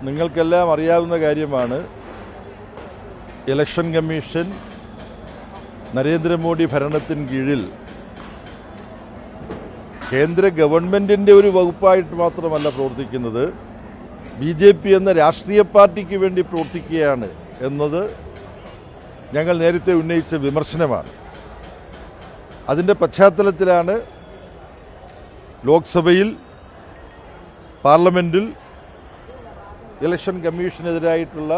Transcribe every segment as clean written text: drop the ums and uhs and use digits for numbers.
നിങ്ങൾക്കെല്ലാം അറിയാവുന്ന കാര്യമാണ്, ഇലക്ഷൻ കമ്മീഷൻ നരേന്ദ്രമോദി ഭരണത്തിന് കീഴിൽ കേന്ദ്ര ഗവൺമെൻറ്റിൻ്റെ ഒരു വകുപ്പായിട്ട് മാത്രമല്ല പ്രവർത്തിക്കുന്നത്, BJP എന്ന രാഷ്ട്രീയ പാർട്ടിക്ക് വേണ്ടി പ്രവർത്തിക്കുകയാണ് എന്നത് ഞങ്ങൾ നേരത്തെ ഉന്നയിച്ച വിമർശനമാണ്. അതിൻ്റെ പശ്ചാത്തലത്തിലാണ് ലോക്സഭയിൽ, പാർലമെൻറ്റിൽ ഇലക്ഷൻ കമ്മീഷനെതിരായിട്ടുള്ള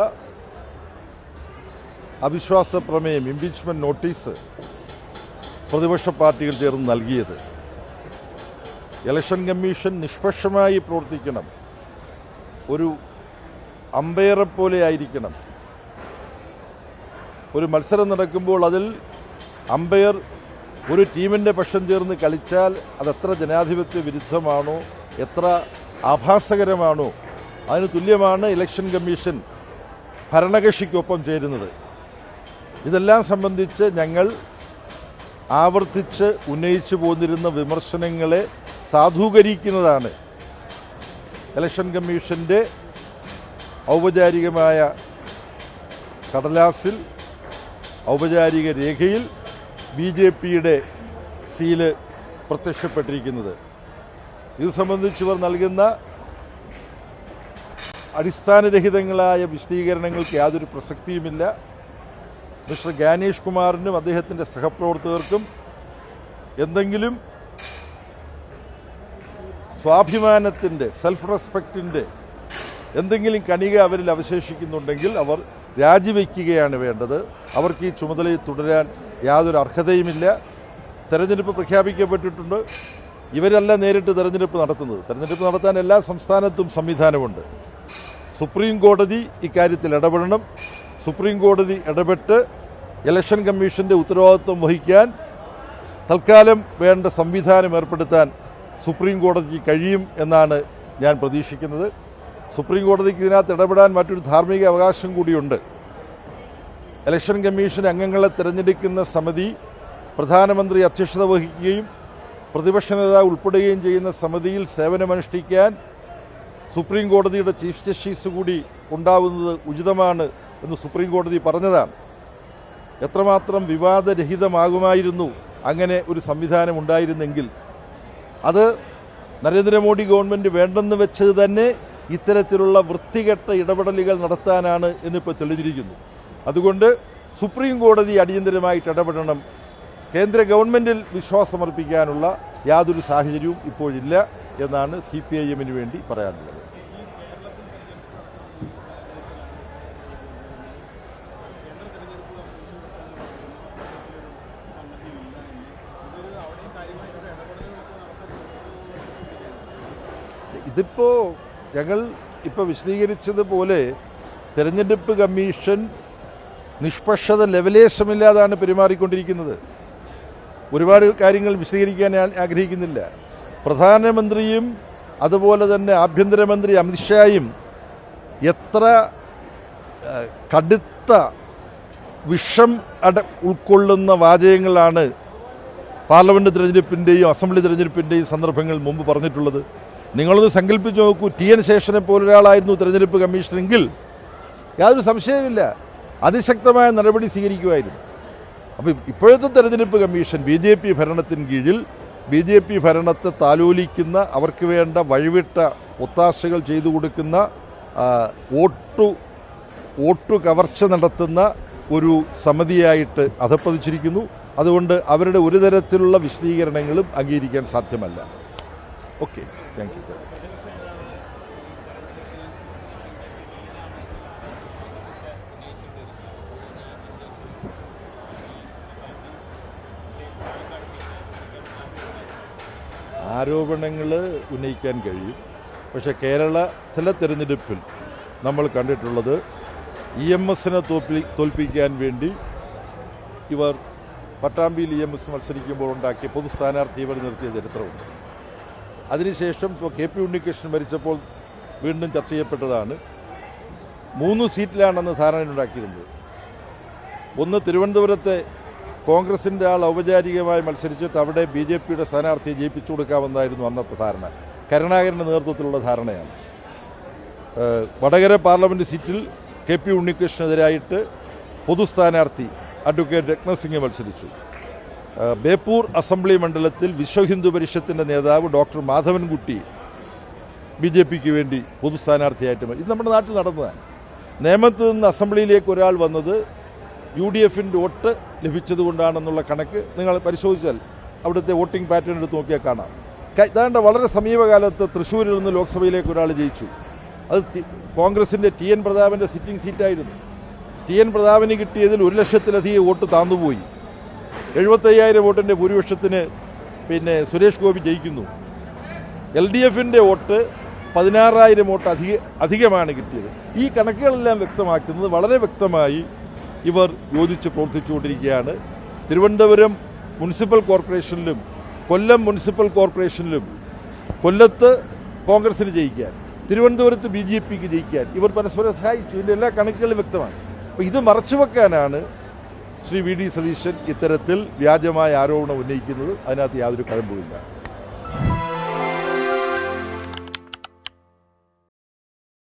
അവിശ്വാസ പ്രമേയം, ഇംപീച്ച്മെൻറ്റ് നോട്ടീസ് പ്രതിപക്ഷ പാർട്ടികൾ ചേർന്ന് നൽകിയത്. ഇലക്ഷൻ കമ്മീഷൻ നിഷ്പക്ഷമായി പ്രവർത്തിക്കണം, ഒരു അമ്പയറെ പോലെ ആയിരിക്കണം. ഒരു മത്സരം നടക്കുമ്പോൾ അതിൽ അമ്പയർ ഒരു ടീമിൻ്റെ പക്ഷം ചേർന്ന് കളിച്ചാൽ അതെത്ര ജനാധിപത്യ വിരുദ്ധമാണോ, എത്ര ആഭാസകരമാണോ, അതിന് തുല്യമാണ് ഇലക്ഷൻ കമ്മീഷൻ ഭരണകക്ഷിക്കൊപ്പം ചേരുന്നത്. ഇതെല്ലാം സംബന്ധിച്ച് ഞങ്ങൾ ആവർത്തിച്ച് ഉന്നയിച്ചു പോന്നിരുന്ന വിമർശനങ്ങളെ സാധൂകരിക്കുന്നതാണ് ഇലക്ഷൻ കമ്മീഷൻ്റെ ഔപചാരികമായ കടലാസിൽ, ഔപചാരിക രേഖയിൽ BJPയുടെ സീല് പ്രത്യക്ഷപ്പെട്ടിരിക്കുന്നത്. ഇത് സംബന്ധിച്ചവർ നൽകുന്ന അടിസ്ഥാനരഹിതങ്ങളായ വിശദീകരണങ്ങൾക്ക് യാതൊരു പ്രസക്തിയുമില്ല. മിസ്റ്റർ ഗാനേഷ് കുമാറിനും അദ്ദേഹത്തിൻ്റെ സഹപ്രവർത്തകർക്കും എന്തെങ്കിലും സ്വാഭിമാനത്തിൻ്റെ, സെൽഫ് റെസ്പെക്റ്റിൻ്റെ എന്തെങ്കിലും കണിക അവരിൽ അവശേഷിക്കുന്നുണ്ടെങ്കിൽ അവർ രാജിവെക്കുകയാണ് വേണ്ടത്. അവർക്ക് ഈ ചുമതലയിൽ തുടരാൻ യാതൊരു അർഹതയുമില്ല. തെരഞ്ഞെടുപ്പ് പ്രഖ്യാപിക്കപ്പെട്ടിട്ടുണ്ട്. ഇവരല്ല നേരിട്ട് തെരഞ്ഞെടുപ്പ് നടത്തുന്നത്. തെരഞ്ഞെടുപ്പ് നടത്താൻ എല്ലാ സംസ്ഥാനത്തും സംവിധാനമുണ്ട്. സുപ്രീം കോടതി ഇക്കാര്യത്തിൽ ഇടപെടണം. സുപ്രീം കോടതി ഇടപെട്ട് ഇലക്ഷൻ കമ്മീഷൻ്റെ ഉത്തരവാദിത്വം വഹിക്കാൻ തൽക്കാലം വേണ്ട സംവിധാനം ഏർപ്പെടുത്താൻ സുപ്രീം കോടതിക്ക് കഴിയും എന്നാണ് ഞാൻ പ്രതീക്ഷിക്കുന്നത്. സുപ്രീം കോടതിക്ക് ഇതിനകത്ത് ഇടപെടാൻ മറ്റൊരു ധാർമ്മിക അവകാശം കൂടിയുണ്ട്. ഇലക്ഷൻ കമ്മീഷൻ അംഗങ്ങളെ തിരഞ്ഞെടുക്കുന്ന സമിതി പ്രധാനമന്ത്രി അധ്യക്ഷത വഹിക്കുകയും പ്രതിപക്ഷ നേതാവ് ഉൾപ്പെടുകയും ചെയ്യുന്ന സമിതിയിൽ സേവനമനുഷ്ഠിക്കാൻ സുപ്രീം കോടതിയുടെ ചീഫ് ജസ്റ്റിസ് കൂടി ഉണ്ടാവുന്നത് ഉചിതമാണ് എന്ന് സുപ്രീം കോടതി പറഞ്ഞതാണ്. എത്രമാത്രം വിവാദരഹിതമാകുമായിരുന്നു അങ്ങനെ ഒരു സംവിധാനം ഉണ്ടായിരുന്നെങ്കിൽ. അത് നരേന്ദ്രമോദി ഗവൺമെൻറ് വേണ്ടെന്ന് വെച്ചത് തന്നെ ഇത്തരത്തിലുള്ള വൃത്തികെട്ട ഇടപെടലുകൾ നടത്താനാണ് എന്നിപ്പോൾ തെളിഞ്ഞിരിക്കുന്നു. അതുകൊണ്ട് സുപ്രീം കോടതി അടിയന്തരമായിട്ട് ഇടപെടണം. കേന്ദ്ര ഗവൺമെൻറ്റിൽ വിശ്വാസമർപ്പിക്കാനുള്ള യാതൊരു സാഹചര്യവും ഇപ്പോഴില്ല എന്നാണ് CPIM വേണ്ടി പറയാനുള്ളത്. ഇതിപ്പോൾ ഞങ്ങൾ ഇപ്പോൾ വിശദീകരിച്ചതുപോലെ തെരഞ്ഞെടുപ്പ് കമ്മീഷൻ നിഷ്പക്ഷത ലെവലേശമില്ലാതാണ് പെരുമാറിക്കൊണ്ടിരിക്കുന്നത്. ഒരുപാട് കാര്യങ്ങൾ വിശദീകരിക്കാൻ ഞാൻ ആഗ്രഹിക്കുന്നില്ല. പ്രധാനമന്ത്രിയും അതുപോലെ തന്നെ ആഭ്യന്തരമന്ത്രി അമിത്ഷായും എത്ര കടുത്ത വിഷം ഉൾക്കൊള്ളുന്ന വാചകങ്ങളാണ് പാർലമെൻറ്റ് തിരഞ്ഞെടുപ്പിൻ്റെയും അസംബ്ലി തിരഞ്ഞെടുപ്പിൻ്റെയും സന്ദർഭങ്ങൾ മുമ്പ് പറഞ്ഞിട്ടുള്ളത്. നിങ്ങളൊന്ന് സങ്കല്പിച്ച് നോക്കൂ, TN ശേഷനെ പോലൊരാളായിരുന്നു തിരഞ്ഞെടുപ്പ് കമ്മീഷനെങ്കിൽ യാതൊരു സംശയമില്ല, അതിശക്തമായ നടപടി സ്വീകരിക്കുമായിരുന്നു. അപ്പോൾ ഇപ്പോഴത്തെ തെരഞ്ഞെടുപ്പ് കമ്മീഷൻ BJP ഭരണത്തിന് കീഴിൽ BJP ഭരണത്തെ താലോലിക്കുന്ന, അവർക്ക് വേണ്ട വഴിവിട്ട ഒത്താശകൾ ചെയ്തു കൊടുക്കുന്ന, വോട്ടു കവർച്ച നടത്തുന്ന ഒരു സമിതിയായിട്ട് അധപ്പതിച്ചിരിക്കുന്നു. അതുകൊണ്ട് അവരുടെ ഒരു തരത്തിലുള്ള വിശദീകരണങ്ങളും അംഗീകരിക്കാൻ സാധ്യമല്ല. Okay, thank you. ആരോപണങ്ങൾ ഉന്നയിക്കാൻ കഴിയും. പക്ഷേ കേരളത്തിലെ തെരഞ്ഞെടുപ്പിൽ നമ്മൾ കണ്ടിട്ടുള്ളത് EMSനെ തോൽപ്പിക്കാൻ വേണ്ടി ഇവർ പട്ടാമ്പിയിൽ EMS മത്സരിക്കുമ്പോൾ ഉണ്ടാക്കിയ പൊതു സ്ഥാനാർത്ഥി ഇവർ നിർത്തിയ ചരിത്രമുണ്ട്. അതിനുശേഷം ഇപ്പോൾ KP ഉണ്ണികൃഷ്ണൻ മരിച്ചപ്പോൾ വീണ്ടും ചർച്ച ചെയ്യപ്പെട്ടതാണ്. 3 സീറ്റിലാണെന്ന് ധാരണയുണ്ടാക്കിയിരുന്നത്. ഒന്ന് തിരുവനന്തപുരത്തെ കോൺഗ്രസിൻ്റെ ആൾ ഔപചാരികമായി മത്സരിച്ചിട്ട് അവിടെ BJPയുടെ സ്ഥാനാർത്ഥിയെ ജയിപ്പിച്ചു കൊടുക്കാമെന്നായിരുന്നു അന്നത്തെ ധാരണ. കരുണാകരൻ്റെ നേതൃത്വത്തിലുള്ള ധാരണയാണ്. വടകര പാർലമെൻറ്റ് സീറ്റിൽ KP ഉണ്ണികൃഷ്ണനെതിരായിട്ട് പൊതുസ്ഥാനാർത്ഥി അഡ്വക്കേറ്റ് രത്നസിംഗ് മത്സരിച്ചു. ബേപ്പൂർ അസംബ്ലി മണ്ഡലത്തിൽ വിശ്വഹിന്ദു പരിഷത്തിൻ്റെ നേതാവ് ഡോക്ടർ മാധവൻകുട്ടി BJPക്ക് വേണ്ടി പൊതുസ്ഥാനാർത്ഥിയായിട്ട് ഇത് നമ്മുടെ നാട്ടിൽ നടന്നതാണ്. നേമത്ത് നിന്ന് അസംബ്ലിയിലേക്ക് ഒരാൾ വന്നത് UDFൻ്റെ വോട്ട് ലഭിച്ചതുകൊണ്ടാണെന്നുള്ള കണക്ക് നിങ്ങൾ പരിശോധിച്ചാൽ അവിടുത്തെ വോട്ടിംഗ് പാറ്റേൺ എടുത്ത് നോക്കിയാൽ കാണാം. ഇതാണ്ട് വളരെ സമീപകാലത്ത് തൃശ്ശൂരിൽ നിന്ന് ലോക്സഭയിലേക്ക് ഒരാൾ ജയിച്ചു. അത് കോൺഗ്രസിൻ്റെ TN പ്രതാപൻ്റെ സിറ്റിംഗ് സീറ്റായിരുന്നു. TN പ്രതാപന് കിട്ടിയതിൽ 1 ലക്ഷത്തിലധികം വോട്ട് താന്നുപോയി. 75,000 വോട്ടിൻ്റെ ഭൂരിപക്ഷത്തിന് സുരേഷ് ഗോപി ജയിക്കുന്നു. LDFൻ്റെ വോട്ട് 16,000 വോട്ട് അധികമാണ് കിട്ടിയത്. ഈ കണക്കുകളെല്ലാം വ്യക്തമാക്കുന്നത് വളരെ വ്യക്തമായി ഇവർ യോജിച്ച് പ്രവർത്തിച്ചുകൊണ്ടിരിക്കുകയാണ്. തിരുവനന്തപുരം മുനിസിപ്പൽ കോർപ്പറേഷനിലും കൊല്ലം മുനിസിപ്പൽ കോർപ്പറേഷനിലും കൊല്ലത്ത് കോൺഗ്രസിന് ജയിക്കാൻ, തിരുവനന്തപുരത്ത് BJPക്ക് ജയിക്കാൻ ഇവർ പരസ്പരം സഹായിച്ചു. ഇതിൻ്റെ എല്ലാ കണക്കുകളും വ്യക്തമാണ്. അപ്പോൾ ഇത് മറച്ചുവെക്കാനാണ് ശ്രീ VD സതീശൻ ഇത്തരത്തിൽ വ്യാജമായ ആരോപണം ഉന്നയിക്കുന്നത്. അതിനകത്ത് യാതൊരു കഴമ്പുമില്ല.